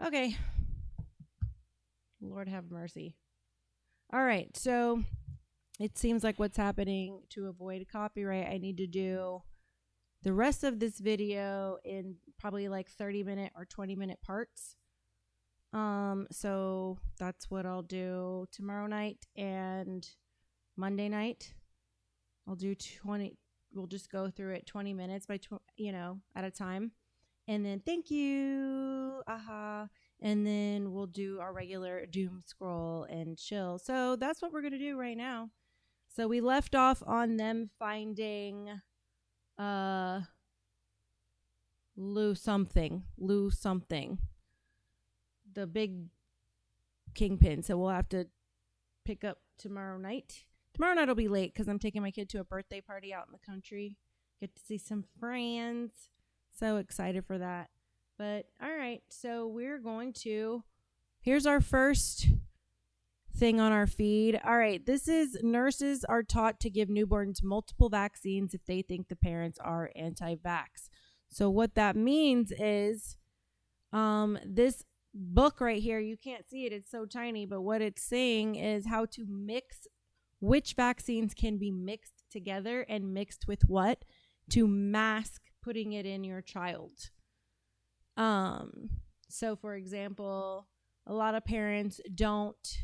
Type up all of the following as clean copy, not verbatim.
Okay. Lord have mercy. All right. So it seems like what's happening, to avoid copyright, I need to do the rest of this video in probably like 30-minute or 20-minute parts. So that's what I'll do tomorrow night and Monday night. I'll do 20. We'll just go through it 20 minutes at a time. And then thank you. And then we'll do our regular doom scroll and chill. So that's what we're going to do right now. So we left off on them finding Lou something. The big kingpin. So we'll have to pick up tomorrow night. Tomorrow night will be late because I'm taking my kid to a birthday party out in the country. Get to see some friends. So excited for that. But all right, so we're going to, here's our first thing on our feed. All right, this is nurses are taught to give newborns multiple vaccines if they think the parents are anti-vax. So what that means is this book right here, you can't see it, it's so tiny, but what it's saying is how to mix which vaccines can be mixed together and mixed with what to mask putting it in your child. So for example, a lot of parents don't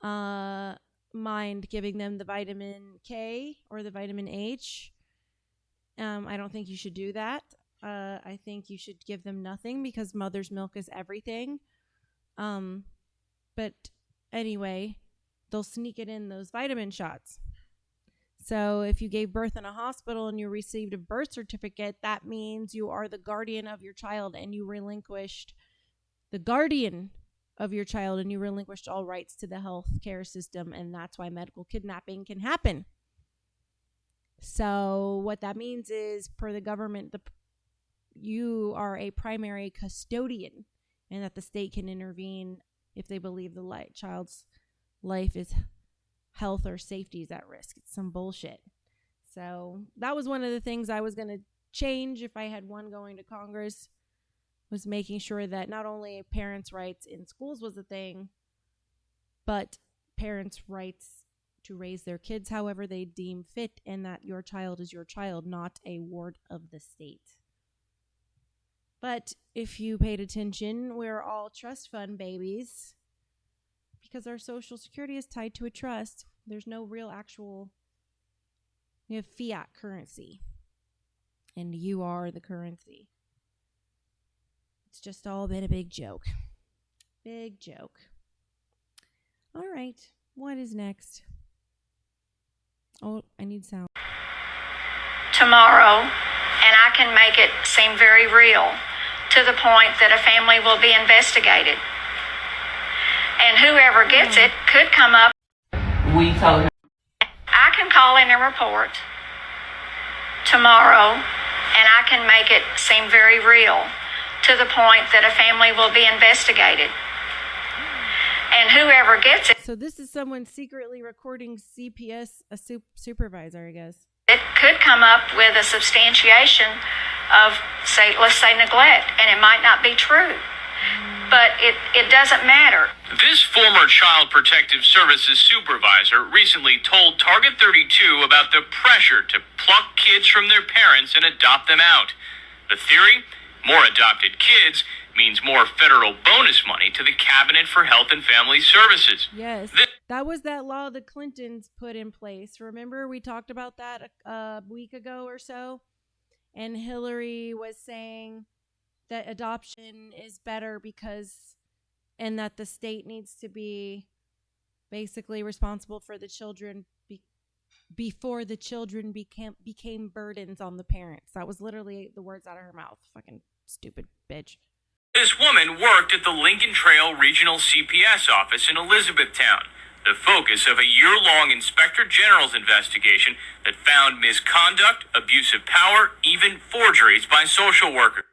mind giving them the vitamin K or the vitamin H. I don't think you should do that. I think you should give them nothing because mother's milk is everything. But anyway, they'll sneak it in those vitamin shots. So if you gave birth in a hospital and you received a birth certificate, that means you are the guardian of your child and you relinquished all rights to the health care system. And that's why medical kidnapping can happen. So what that means is, per the government, you are a primary custodian and that the state can intervene if they believe the child's life is health or safety is at risk. It's some bullshit. So that was one of the things I was going to change if I had one going to Congress, was making sure that not only parents' rights in schools was a thing, but parents' rights to raise their kids however they deem fit, and that your child is your child, not a ward of the state. But if you paid attention, we're all trust fund babies because our Social Security is tied to a trust. There's no real actual, we have fiat currency, and you are the currency. It's just all been a big joke. Big joke. All right, what is next? Oh, I need sound. Tomorrow, and I can make it seem very real, to the point that a family will be investigated. And whoever gets it could come up. We told him. I can call in and report tomorrow, and I can make it seem very real, to the point that a family will be investigated. And whoever gets it. So this is someone secretly recording CPS, a supervisor, I guess. It could come up with a substantiation of, let's say neglect, and it might not be true. But it doesn't matter. This former Child Protective Services supervisor recently told Target 32 about the pressure to pluck kids from their parents and adopt them out. The theory? More adopted kids means more federal bonus money to the Cabinet for Health and Family Services. Yes, that was that law the Clintons put in place. Remember, we talked about that a week ago or so? And Hillary was saying that adoption is better and that the state needs to be basically responsible for the children before the children became burdens on the parents. That was literally the words out of her mouth. Fucking stupid bitch. This woman worked at the Lincoln Trail Regional CPS office in Elizabethtown, the focus of a year-long Inspector General's investigation that found misconduct, abuse of power, even forgeries by social workers.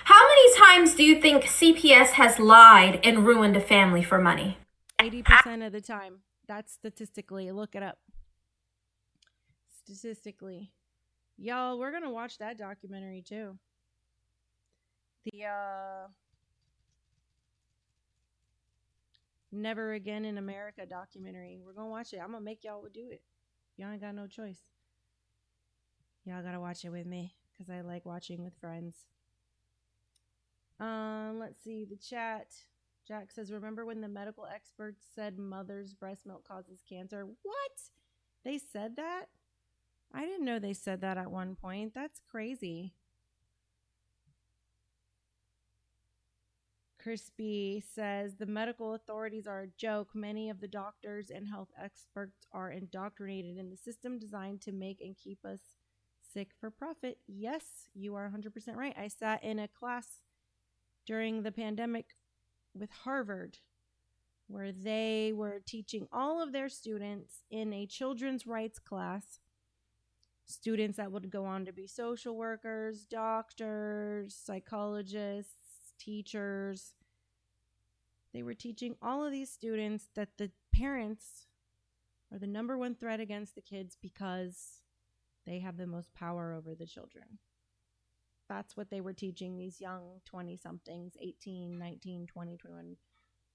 How many times do you think CPS has lied and ruined a family for money? 80% of the time. That's statistically. Look it up. Statistically. Y'all, we're going to watch that documentary too. Never Again in America documentary. We're going to watch it. I'm going to make y'all do it. Y'all ain't got no choice. Y'all got to watch it with me because I like watching with friends. Let's see the chat. Jack says, remember when the medical experts said mother's breast milk causes cancer? What? They said that? I didn't know they said that at one point. That's crazy. Crispy says, the medical authorities are a joke. Many of the doctors and health experts are indoctrinated in the system designed to make and keep us sick for profit. Yes, you are 100% right. I sat in a class during the pandemic with Harvard where they were teaching all of their students in a children's rights class, students that would go on to be social workers, doctors, psychologists, teachers. They were teaching all of these students that the parents are the number one threat against the kids because they have the most power over the children. That's what they were teaching these young 20-somethings, 18, 19, 20, 21.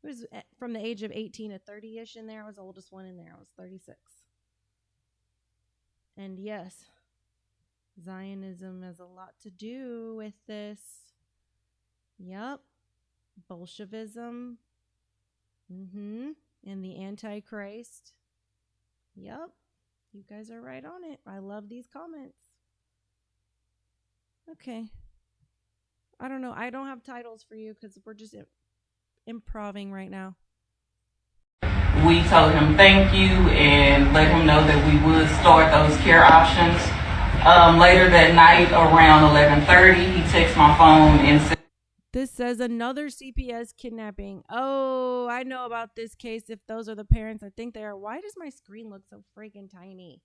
It was from the age of 18 to 30-ish in there. I was the oldest one in there. I was 36. And yes, Zionism has a lot to do with this. Yep. Bolshevism. And the Antichrist. Yep. You guys are right on it. I love these comments. Okay. I don't know. I don't have titles for you because we're just improving right now. We told him thank you and let him know that we would start those care options. Later that night around 11:30, he texted my phone and said, this says another CPS kidnapping. Oh, I know about this case. If those are the parents, I think they are. Why does my screen look so freaking tiny?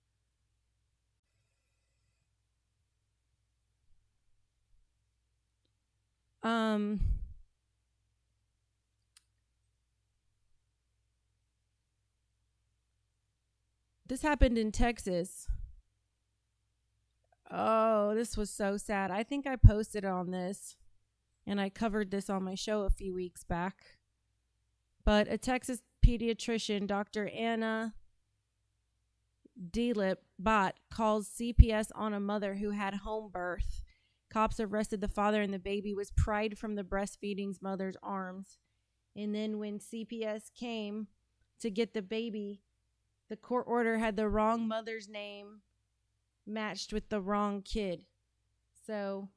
This happened in Texas. Oh, this was so sad. I think I posted on this. And I covered this on my show a few weeks back. But a Texas pediatrician, Dr. Anna Bot, calls CPS on a mother who had home birth. Cops arrested the father and the baby was pried from the breastfeeding mother's arms. And then when CPS came to get the baby, the court order had the wrong mother's name matched with the wrong kid. So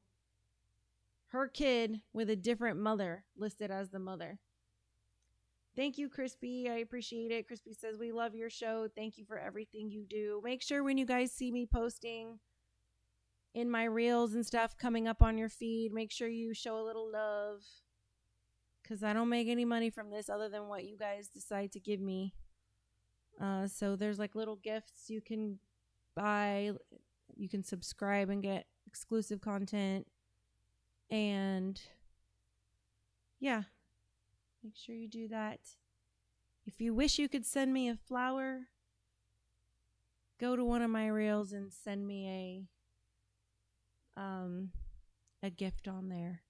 her kid with a different mother listed as the mother. Thank you, Crispy. I appreciate it. Crispy says, we love your show. Thank you for everything you do. Make sure when you guys see me posting in my reels and stuff coming up on your feed, make sure you show a little love. Because I don't make any money from this other than what you guys decide to give me. So there's like little gifts you can buy. You can subscribe and get exclusive content. And yeah, make sure you do that. If you wish you could send me a flower, go to one of my reels and send me a gift on there.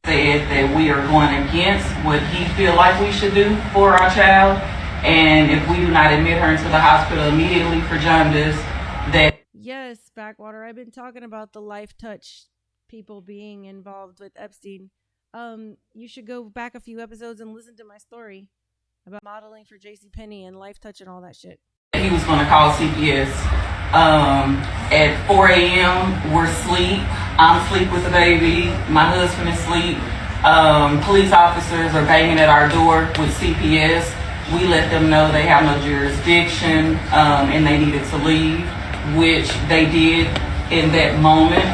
Said that we are going against what he feel like we should do for our child, and if we do not admit her into the hospital immediately for jaundice, that yes, Backwater. I've been talking about the Life Touch people being involved with Epstein. You should go back a few episodes and listen to my story about modeling for JCPenney and Life Touch and all that shit. he was going to call CPS. At 4 a.m. we're asleep. I'm asleep with the baby. My husband is asleep. Police officers are banging at our door with CPS. We let them know they have no jurisdiction and they needed to leave, which they did in that moment.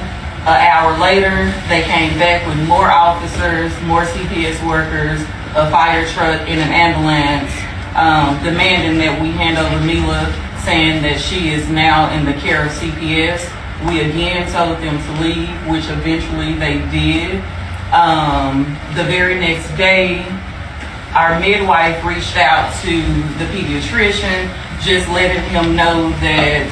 An hour later, they came back with more officers, more CPS workers, a fire truck, and an ambulance, demanding that we hand over Mila, saying that she is now in the care of CPS. We again told them to leave, which eventually they did. The very next day, our midwife reached out to the pediatrician, just letting him know that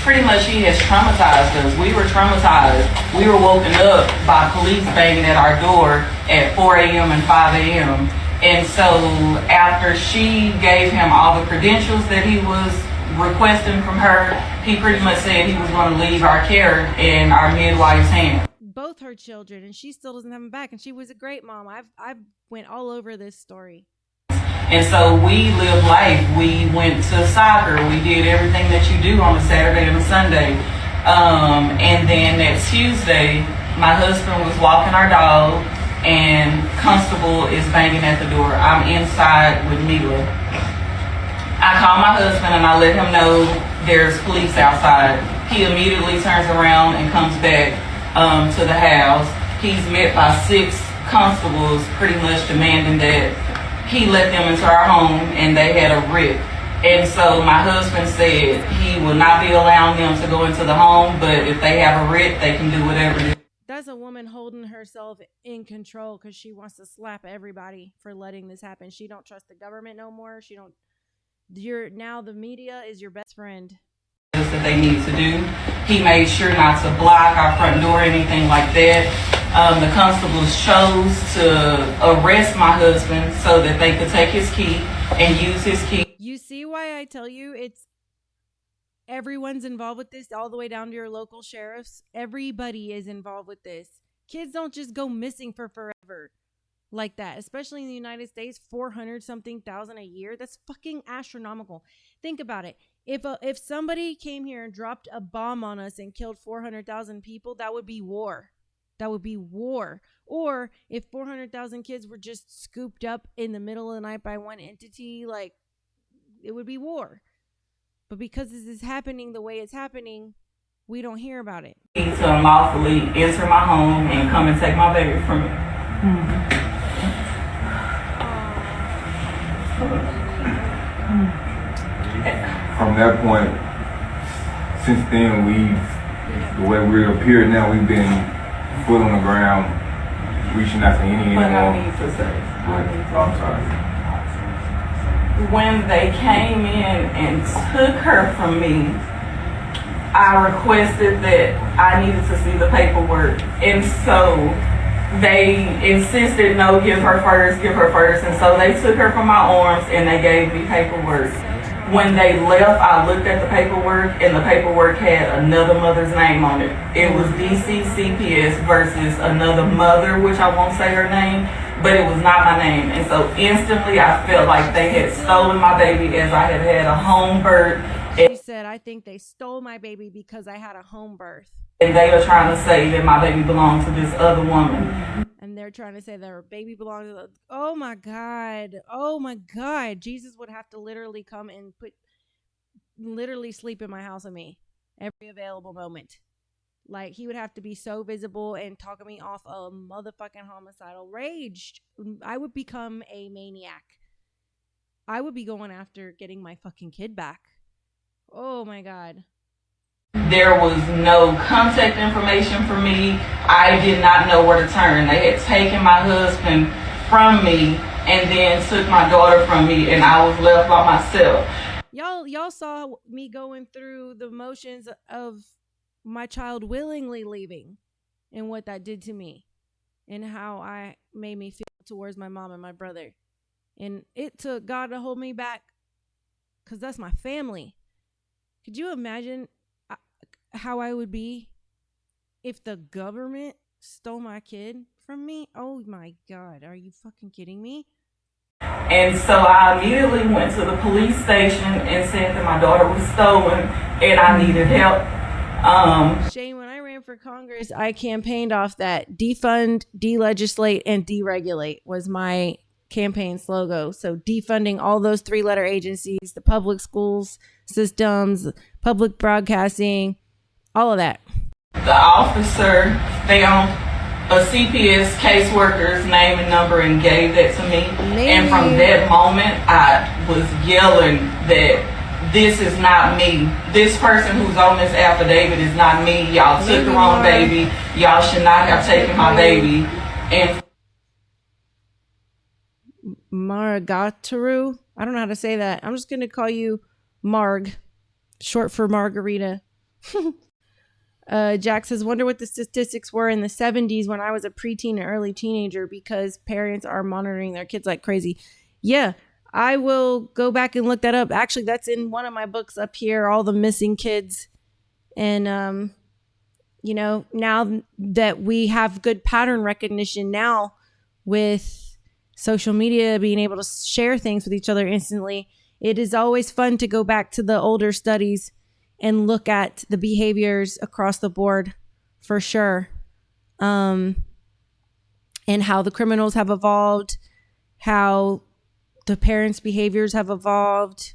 pretty much he has traumatized us. We were traumatized. We were woken up by police banging at our door at 4 a.m. and 5 a.m. And so after she gave him all the credentials that he was requesting from her, he pretty much said he was going to leave our care in our midwife's hands. Both her children, and she still doesn't have them back. And she was a great mom. I've went all over this story. And so we lived life. We went to soccer. We did everything that you do on a Saturday and a Sunday. And then that Tuesday, my husband was walking our dog, and Constable is banging at the door. I'm inside with Mila. I call my husband and I let him know there's police outside. He immediately turns around and comes back to the house. He's met by 6 constables pretty much demanding that he let them into our home, and they had a writ. And so my husband said he will not be allowing them to go into the home, but if they have a writ, they can do whatever. That's a woman holding herself in control because she wants to slap everybody for letting this happen. She don't trust the government no more. Now the media is your best friend. That they need to do. He made sure not to block our front door or anything like that. The constables chose to arrest my husband so that they could take his key and use his key. You see why I tell you everyone's involved with this, all the way down to your local sheriffs. Everybody is involved with this. Kids don't just go missing for forever like that, especially in the United States. 400-something thousand a year. That's fucking astronomical. Think about it. If somebody came here and dropped a bomb on us and killed 400,000 people, that would be war. That would be war. Or if 400,000 kids were just scooped up in the middle of the night by one entity, like, it would be war. But because this is happening the way it's happening, we don't hear about it. To unlawfully enter my home and come and take my baby from me. From that point, since then, the way we appear now, we've been foot on the ground, reaching out to anyone. But I need to say, I'm sorry. When they came in and took her from me, I requested that I needed to see the paperwork. And so they insisted, no, give her first. And so they took her from my arms and they gave me paperwork. When they left, I looked at the paperwork, and the paperwork had another mother's name on it. It was DCCPS versus another mother, which I won't say her name, but it was not my name. And so instantly I felt like they had stolen my baby, as I had had a home birth. She said, I think they stole my baby because I had a home birth. And they are trying to say that my baby belonged to this other woman. And they're trying to say their baby belongs to oh my God. Jesus would have to literally come and sleep in my house with me every available moment. Like, he would have to be so visible and talking me off a motherfucking homicidal rage. I would become a maniac. I would be going after getting my fucking kid back. Oh my God. There was no contact information for me. I did not know where to turn. They had taken my husband from me and then took my daughter from me, and I was left by myself. Y'all saw me going through the motions of my child willingly leaving and what that did to me and how I made me feel towards my mom and my brother. And it took God to hold me back because that's my family. Could you imagine how I would be if the government stole my kid from me? Oh my God, are you fucking kidding me? And so I immediately went to the police station and said that my daughter was stolen and I needed help. Shane, when I ran for Congress, I campaigned off that defund, delegislate, and deregulate was my campaign slogan. So defunding all those 3-letter agencies, the public schools systems, public broadcasting, all of that. The officer found a CPS caseworker's name and number and gave that to me. And from that moment, I was yelling that this is not me. This person who's on this affidavit is not me. Y'all took the wrong baby. Y'all should not have taken my baby. And Margataru, I don't know how to say that. I'm just going to call you Marg, short for Margarita. Jack says, wonder what the statistics were in the 70s when I was a preteen and early teenager, because parents are monitoring their kids like crazy. Yeah, I will go back and look that up. Actually, that's in one of my books up here, all the missing kids. And, now that we have good pattern recognition now with social media, being able to share things with each other instantly, it is always fun to go back to the older studies and look at the behaviors across the board, for sure. And how the criminals have evolved, how the parents' behaviors have evolved.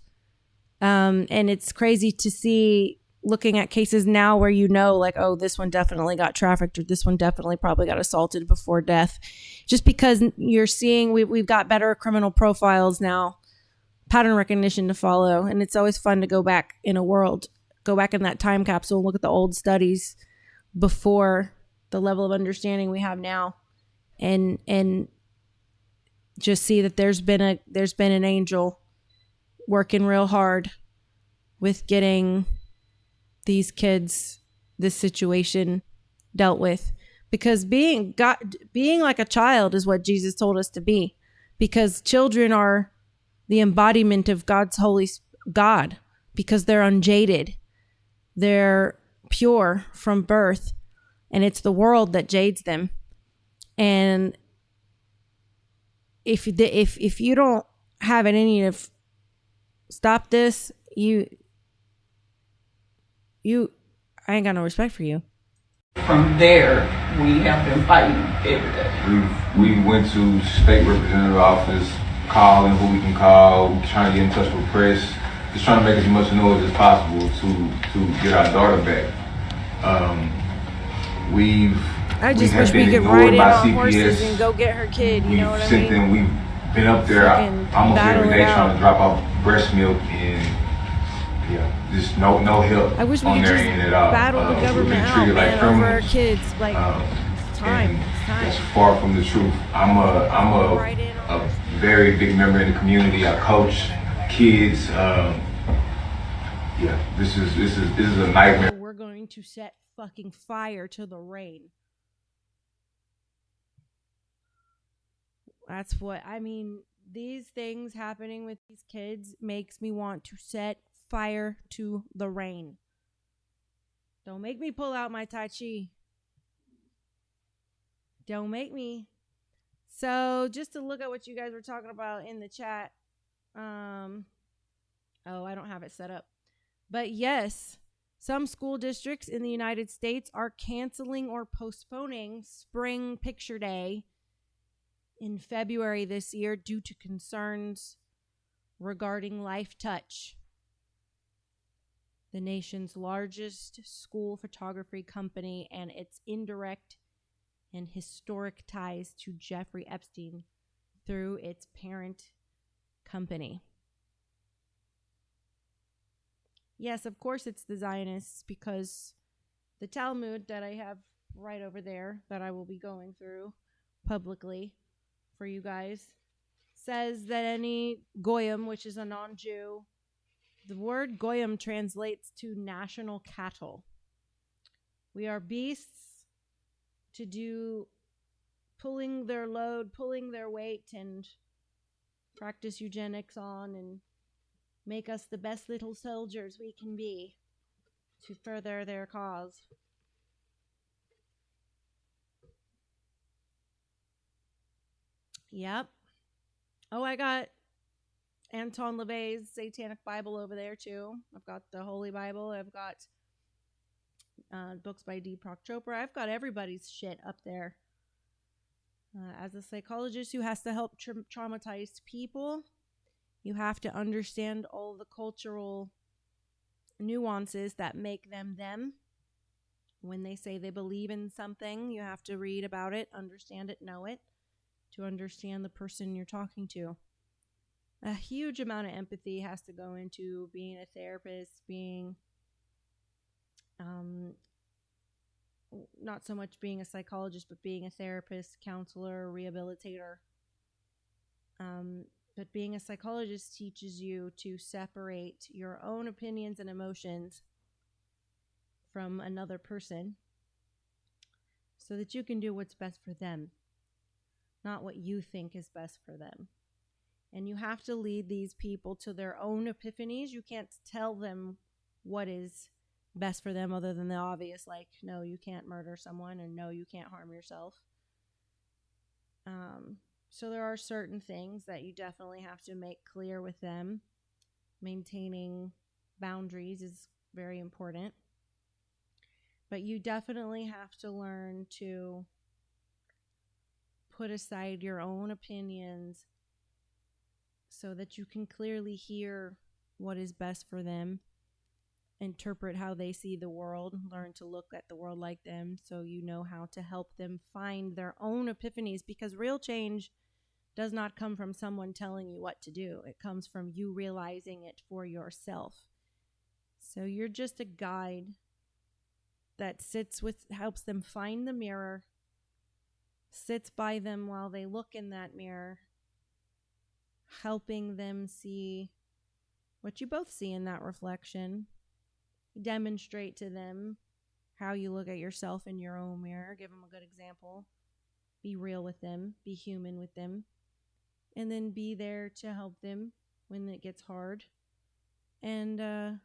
And it's crazy to see, looking at cases now where like, oh, this one definitely got trafficked, or this one definitely probably got assaulted before death. Just because you're seeing we've got better criminal profiles now, pattern recognition to follow. And it's always fun to go back in that time capsule and look at the old studies before the level of understanding we have now, and just see that there's been an angel working real hard with getting these kids this situation dealt with, because being like a child is what Jesus told us to be, because children are the embodiment of God's God, because they're unjaded, they're pure from birth, and it's the world that jades them. And if you don't have it in you to stop this, I ain't got no respect for you. From there, we have been fighting every day. We went to state representative office, calling who we can call, trying to get in touch with press, just trying to make as much noise as possible to get our daughter back. I just wish we could ride in on horses and go get her kid. You know what I mean? We've been up there almost every day trying to drop off breast milk, and just no help. I wish we could just battle the government out, man, over our kids. Like, it's time. That's far from the truth. I'm a very big member in the community. I coach kids. This is a nightmare. We're going to set fucking fire to the rain. That's what I mean. These things happening with these kids makes me want to set fire to the rain. Don't make me pull out my Tai Chi. Don't make me. So just to look at what you guys were talking about in the chat. I don't have it set up. But yes, some school districts in the United States are canceling or postponing Spring Picture Day in February this year due to concerns regarding Life Touch, the nation's largest school photography company, and its indirect and historic ties to Jeffrey Epstein through its parent company. Yes, of course it's the Zionists, because the Talmud that I have right over there that I will be going through publicly for you guys says that any goyim, which is a non-Jew, the word goyim translates to national cattle. We are beasts to do pulling their load, pulling their weight, and practice eugenics on, and make us the best little soldiers we can be to further their cause. Yep. Oh, I got Anton LaVey's Satanic Bible over there too. I've got the Holy Bible. I've got books by Deepak Chopra. I've got everybody's shit up there. As a psychologist who has to help traumatized people, you have to understand all the cultural nuances that make them them. When they say they believe in something, you have to read about it, understand it, know it, to understand the person you're talking to. A huge amount of empathy has to go into being a therapist, being not so much being a psychologist, but being a therapist, counselor, rehabilitator. But being a psychologist teaches you to separate your own opinions and emotions from another person so that you can do what's best for them, not what you think is best for them. And you have to lead these people to their own epiphanies. You can't tell them what is best for them other than the obvious, like, no, you can't murder someone, and no, you can't harm yourself. So there are certain things that you definitely have to make clear with them. Maintaining boundaries is very important. But you definitely have to learn to put aside your own opinions so that you can clearly hear what is best for them, interpret how they see the world, learn to look at the world like them so you know how to help them find their own epiphanies, because real change does not come from someone telling you what to do. It comes from you realizing it for yourself. So you're just a guide that helps them find the mirror, sits by them while they look in that mirror, helping them see what you both see in that reflection. Demonstrate to them how you look at yourself in your own mirror. Give them a good example. Be real with them. Be human with them. And then be there to help them when it gets hard. And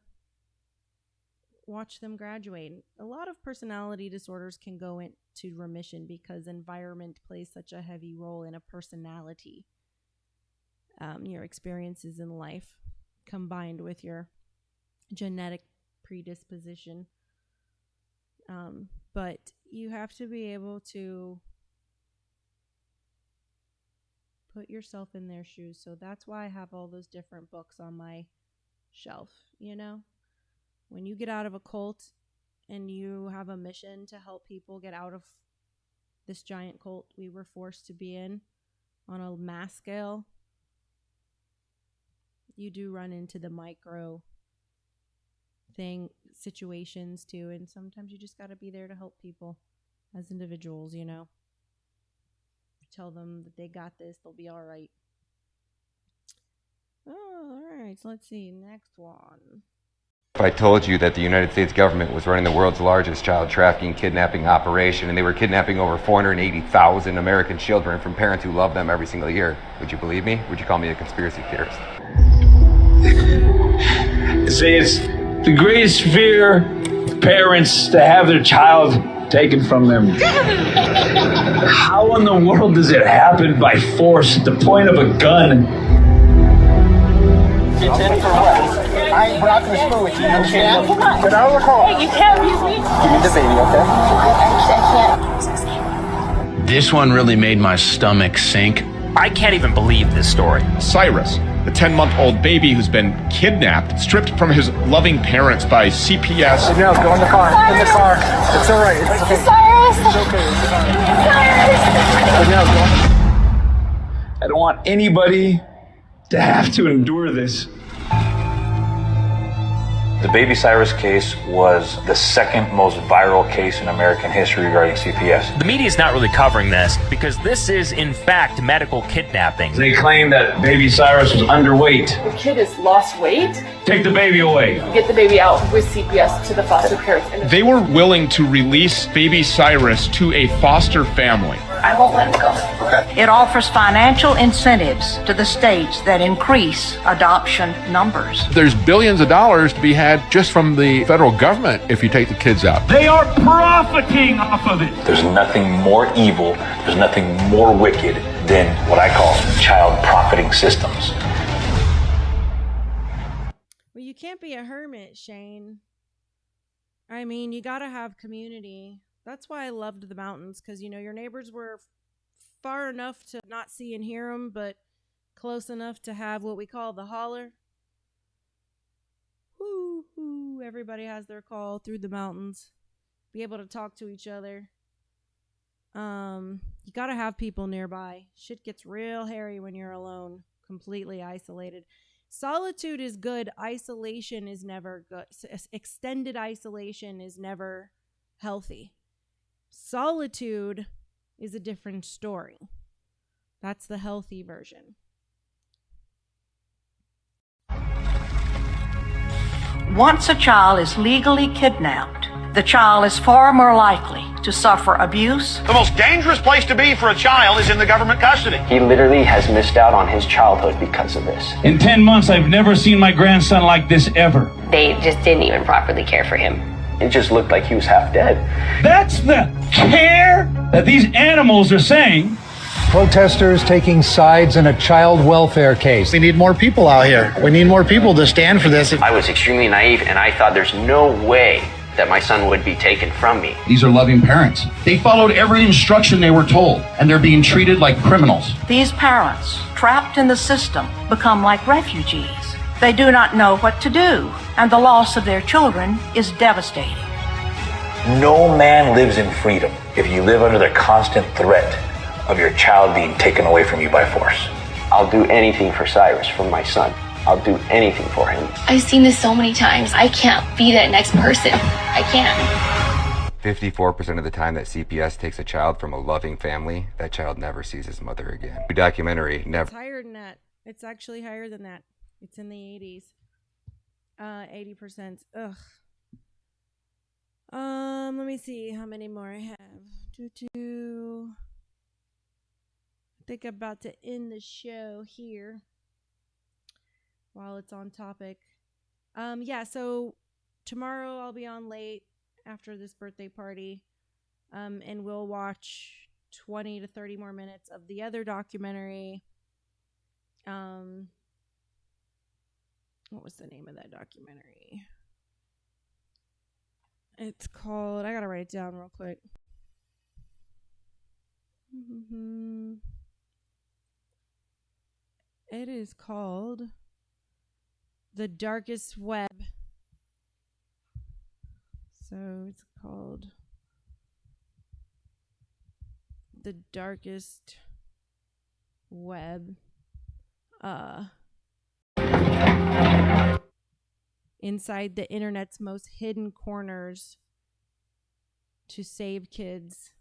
watch them graduate. A lot of personality disorders can go into remission because environment plays such a heavy role in a personality. Your experiences in life combined with your genetic predisposition. But you have to be able to put yourself in their shoes. So that's why I have all those different books on my shelf, you know? When you get out of a cult and you have a mission to help people get out of this giant cult we were forced to be in on a mass scale, you do run into the micro situations too, and sometimes you just got to be there to help people as individuals, you know. Tell them that they got this, they'll be all right. Oh, all right, so let's see, next one. If I told you that the United States government was running the world's largest child trafficking kidnapping operation and they were kidnapping over 480,000 American children from parents who love them every single year, would you believe me? Would you call me a conspiracy theorist? Say it's the greatest fear of parents to have their child taken from them. How in the world does it happen by force at the point of a gun? It's in for what? I ain't brought this food with you, understand? Get out of the car. Hey, you can't use me. Give me the baby, okay? I can't. This one really made my stomach sink. I can't even believe this story. Cyrus, the 10-month-old baby who's been kidnapped, stripped from his loving parents by CPS. No, go in the car. Cyrus. In the car. It's all right. It's okay. Cyrus. It's okay. It's all right. Cyrus. No, go. I don't want anybody to have to endure this. The Baby Cyrus case was the second most viral case in American history regarding CPS. The media is not really covering this because this is, in fact, medical kidnapping. They claim that Baby Cyrus was underweight. The kid has lost weight. Take the baby away. Get the baby out with CPS to the foster parents. They were willing to release Baby Cyrus to a foster family. I won't let him go. Okay. It offers financial incentives to the states that increase adoption numbers. There's billions of dollars to be had just from the federal government if you take the kids out. They are profiting off of it. There's nothing more evil, there's nothing more wicked than what I call child profiting systems. Well, you can't be a hermit, Shane. I mean, you got to have community. That's why I loved the mountains, because, you know, your neighbors were far enough to not see and hear them, but close enough to have what we call the holler. Whoo, whoo, everybody has their call through the mountains. Be able to talk to each other. You got to have people nearby. Shit gets real hairy when you're alone, completely isolated. Solitude is good. Isolation is never good. Extended isolation is never healthy. Solitude is a different story. That's the healthy version. Once a child is legally kidnapped, the child is far more likely to suffer abuse. The most dangerous place to be for a child is in the government custody. He literally has missed out on his childhood because of this. In 10 months, I've never seen my grandson like this ever. They just didn't even properly care for him. It just looked like he was half dead. That's the care that these animals are saying. Protesters taking sides in a child welfare case. We need more people out here. We need more people to stand for this. I was extremely naive, and I thought there's no way that my son would be taken from me. These are loving parents. They followed every instruction they were told, and they're being treated like criminals. These parents, trapped in the system, become like refugees. They do not know what to do, and the loss of their children is devastating. No man lives in freedom if you live under the constant threat of your child being taken away from you by force. I'll do anything for Cyrus, for my son. I'll do anything for him. I've seen this so many times. I can't be that next person. I can't. 54% of the time that CPS takes a child from a loving family, that child never sees his mother again. The documentary never. It's higher than that. It's actually higher than that. It's in the 80s. 80%. Ugh. Let me see how many more I have. I think I'm about to end the show here while it's on topic. Yeah, so tomorrow I'll be on late after this birthday party. And we'll watch 20 to 30 more minutes of the other documentary. What was the name of that documentary? It's called, I gotta write it down real quick. It is called The Darkest Web. So it's called The Darkest Web. Inside the internet's most hidden corners to save kids.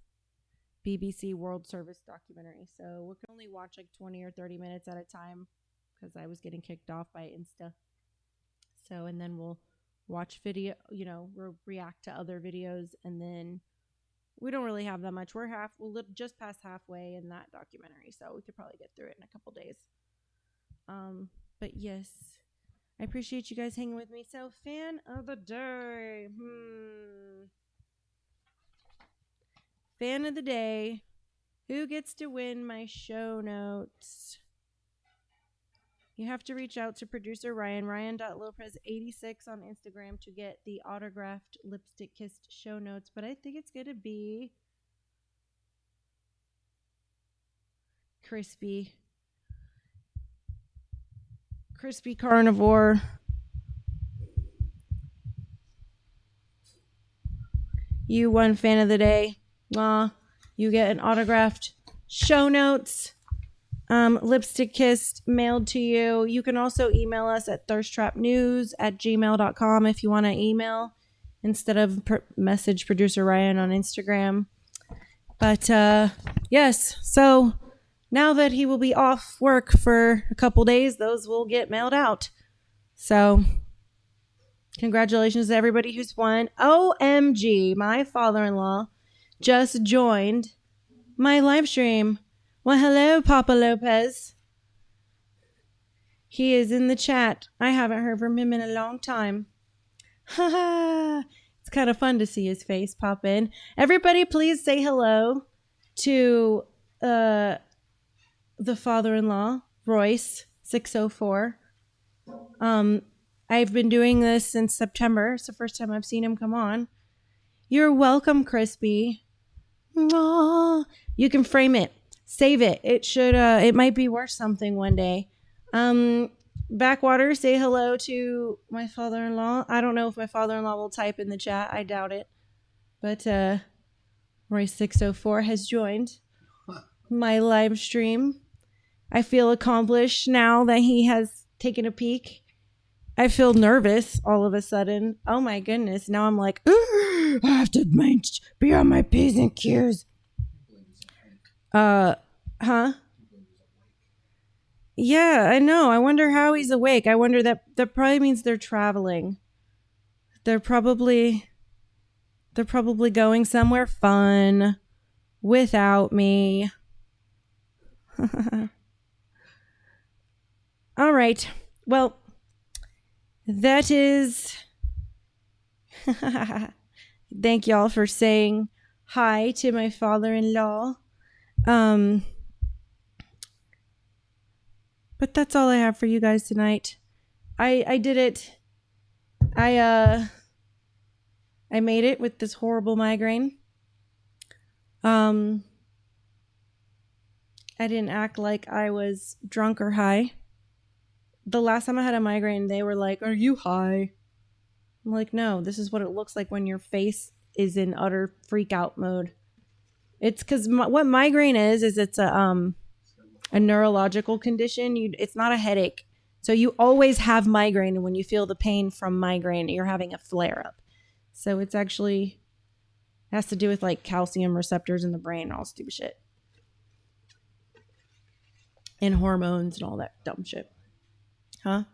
BBC World Service documentary. So we can only watch like 20 or 30 minutes at a time because I was getting kicked off by Insta. So, and then we'll watch video, we'll react to other videos, and then we don't really have that much. We'll just past halfway in that documentary, so we could probably get through it in a couple days. But yes, I appreciate you guys hanging with me. So, fan of the day. Fan of the day. Who gets to win my show notes? You have to reach out to producer Ryan, Ryan.Lopez86 on Instagram to get the autographed lipstick kissed show notes. But I think it's going to be Crispy Carnivore. You won fan of the day. You get an autographed show notes, lipstick kissed, mailed to you. You can also email us at thirsttrapnews@gmail.com if you want to email instead of message producer Ryan on Instagram. But yes, so now that he will be off work for a couple days, those will get mailed out. So congratulations to everybody who's won. OMG, my father-in-law just joined my live stream. Well, hello, Papa Lopez. He is in the chat. I haven't heard from him in a long time. It's kind of fun to see his face pop in. Everybody, please say hello to the father-in-law, Royce 604. I've been doing this since September. It's the first time I've seen him come on. You're welcome, Crispy. Aww. You can frame it. Save it. It should it might be worth something one day. Backwater, say hello to my father-in-law. I don't know if my father-in-law will type in the chat. I doubt it. But Roy 604 has joined my live stream. I feel accomplished now that he has taken a peek. I feel nervous all of a sudden. Oh my goodness. Now I'm like, I have to be on my P's and Q's. Huh? Yeah, I know. I wonder how he's awake. I wonder that probably means they're traveling. They're probably They're probably going somewhere fun without me. All right. Well, that is... Thank y'all for saying hi to my father-in-law. But that's all I have for you guys tonight. I did it. I made it with this horrible migraine. I didn't act like I was drunk or high. The last time I had a migraine, they were like, "Are you high?" I'm like, "No, this is what it looks like when your face is in utter freak out mode." It's because what migraine is it's a neurological condition. It's not a headache. So you always have migraine, and when you feel the pain from migraine, you're having a flare-up. So it's actually has to do with like calcium receptors in the brain and all stupid shit. And hormones and all that dumb shit. Huh?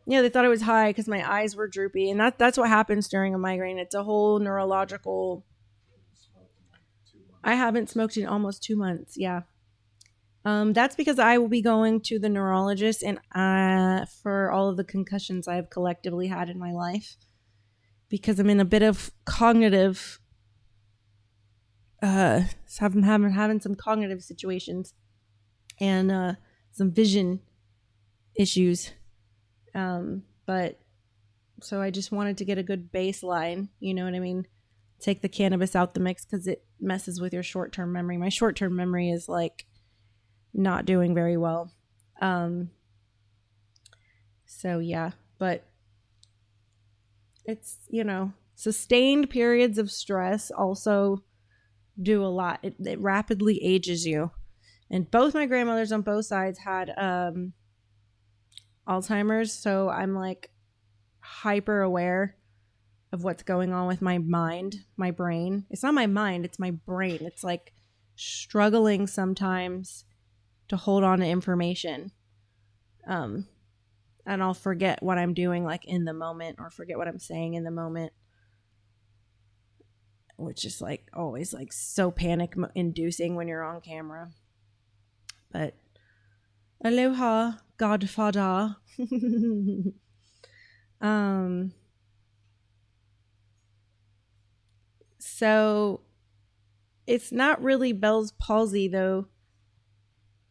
Yeah, they thought I was high because my eyes were droopy. And that's what happens during a migraine. It's a whole neurological... I haven't smoked in almost 2 months. Yeah. That's because I will be going to the neurologist and for all of the concussions I have collectively had in my life. Because I'm in a bit of cognitive... having some cognitive situations. And some vision issues. But so I just wanted to get a good baseline, you know what I mean? Take the cannabis out the mix because it messes with your short-term memory. My short-term memory is like not doing very well. So yeah, but it's, sustained periods of stress also do a lot. It rapidly ages you. And both my grandmothers on both sides had Alzheimer's, so I'm like hyper aware of what's going on with my mind, my brain. It's not my mind, it's my brain. It's like struggling sometimes to hold on to information. And I'll forget what I'm doing like in the moment or forget what I'm saying in the moment. Which is like always like so panic inducing when you're on camera. But aloha, Godfather. So it's not really Bell's palsy though,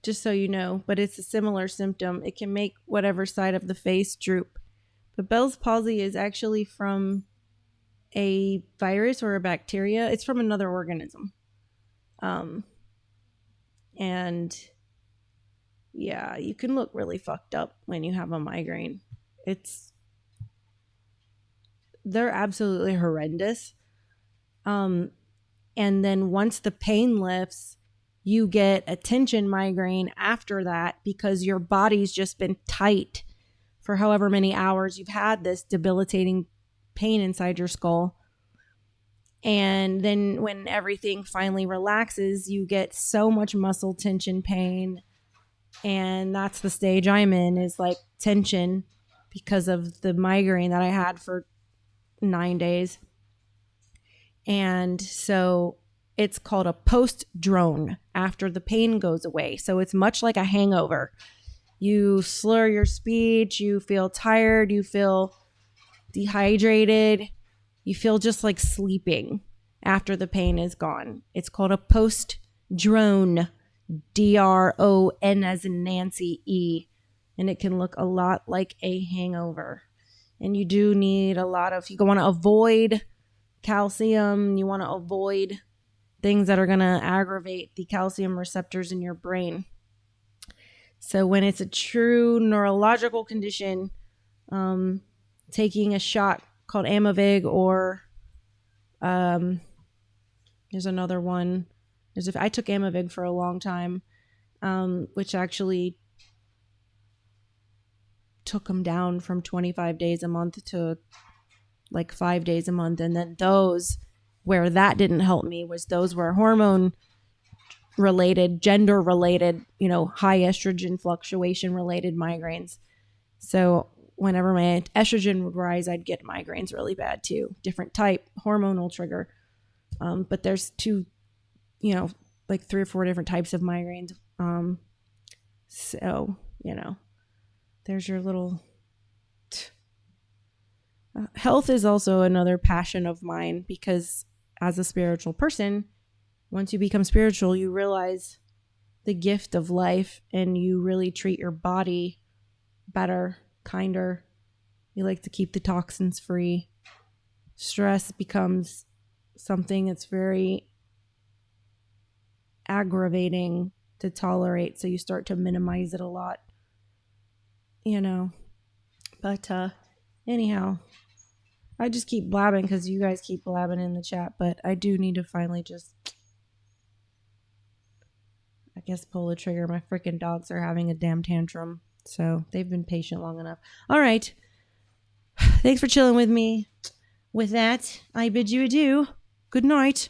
just so you know, but it's a similar symptom. It can make whatever side of the face droop. But Bell's palsy is actually from a virus or a bacteria. It's from another organism. And yeah, you can look really fucked up when you have a migraine. They're absolutely horrendous. And then once the pain lifts, you get a tension migraine after that because your body's just been tight for however many hours you've had this debilitating pain inside your skull. And then when everything finally relaxes, you get so much muscle tension pain. And that's the stage I'm in, is like tension because of the migraine that I had for 9 days. And so it's called a post-drone after the pain goes away. So it's much like a hangover. You slur your speech, you feel tired, you feel dehydrated, you feel just like sleeping after the pain is gone. It's called a post-drone, D-R-O-N as in Nancy, E. And it can look a lot like a hangover. And you do need you want to avoid calcium, you want to avoid things that are going to aggravate the calcium receptors in your brain. So when it's a true neurological condition, taking a shot called Amavig or there's another one. I took Amavig for a long time, which actually took them down from 25 days a month to like 5 days a month. And then where that didn't help me was those were hormone related, gender related, high estrogen fluctuation related migraines. So whenever my estrogen would rise, I'd get migraines really bad too. Different type, hormonal trigger. But there's 2, like 3 or 4 different types of migraines. So, there's your little... health is also another passion of mine, because as a spiritual person, once you become spiritual, you realize the gift of life, and you really treat your body better, kinder. You like to keep the toxins free. Stress becomes something that's very aggravating to tolerate, so you start to minimize it a lot, But anyhow, I just keep blabbing because you guys keep blabbing in the chat, but I do need to finally just, I guess, pull the trigger. My freaking dogs are having a damn tantrum, so they've been patient long enough. All right. Thanks for chilling with me. With that, I bid you adieu. Good night.